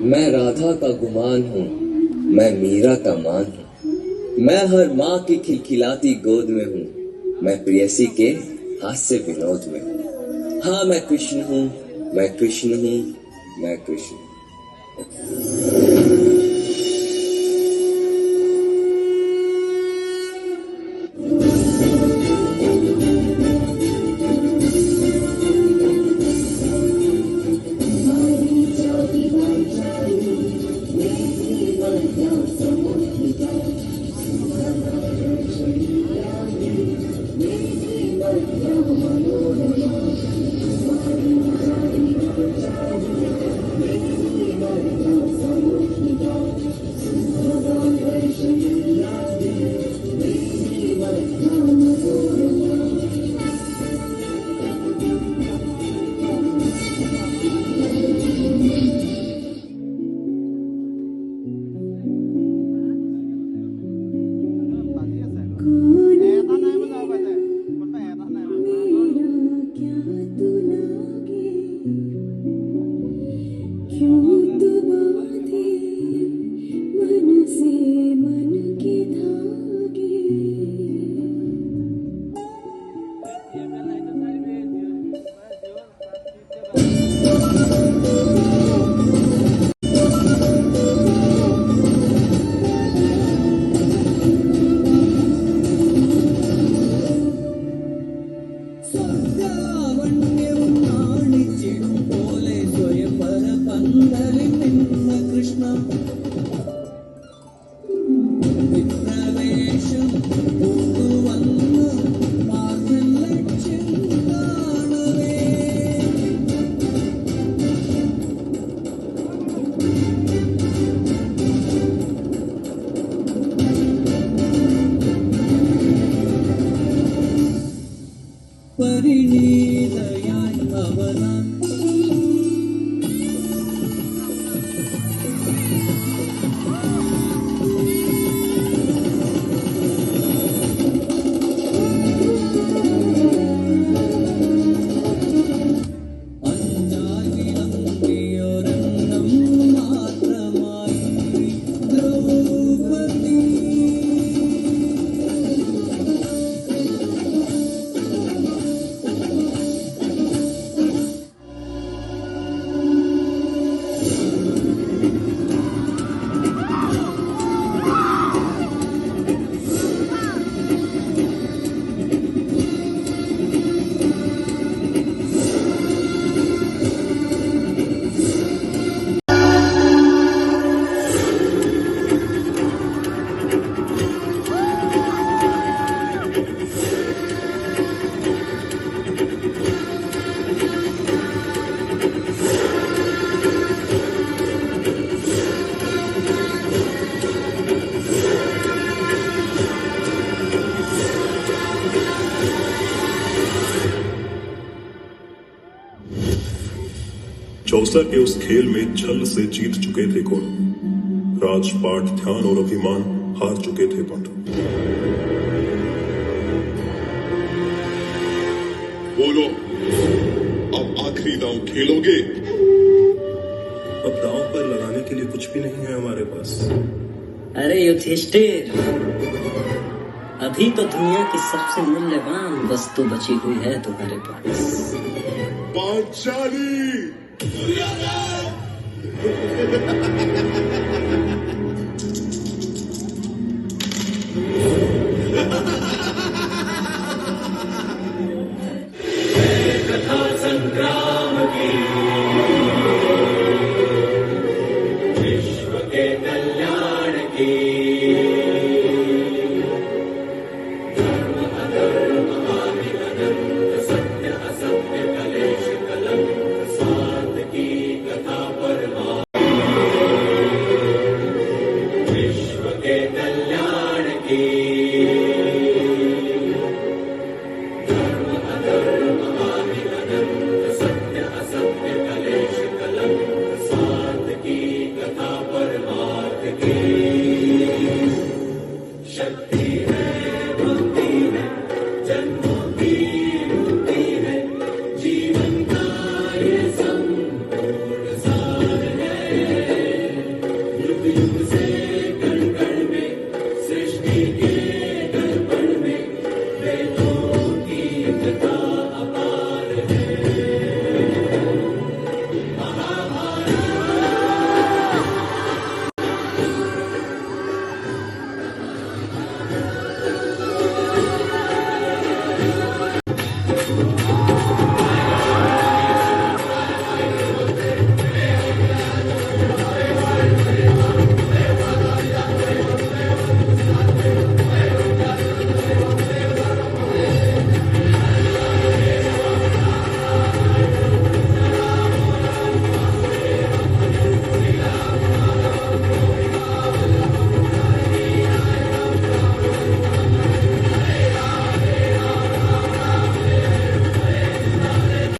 मैं राधा का गुमान हूँ, मैं मीरा का मान हूँ, मैं हर माँ की खिलखिलाती गोद में हूँ, मैं प्रेयसी के हास्य विनोद में हूँ। हाँ मैं कृष्ण हूँ, मैं कृष्ण हूँ, मैं कृष्ण हूँ। चौसा के उस खेल में छल से जीत चुके थे कौन? राजपाट, ध्यान और अभिमान हार चुके थे पांडु। बोलो, अब आखिरी दांव खेलोगे? अब दांव पर लगाने के लिए कुछ भी नहीं है हमारे पास। अरे युधिष्ठिर, अभी तो दुनिया की सबसे मूल्यवान वस्तु बची हुई है तुम्हारे पास। पांचाली। कथा संग्राम की, विश्व के कल्याण की, धर्म अधर्म आदि अनंत, सत्य असत्य कलेश कलंक, स्वार्थ की कथा परमार्थ, विश्व के कल्याण की, जीवन का ये संपूर्ण सार है। युग युग से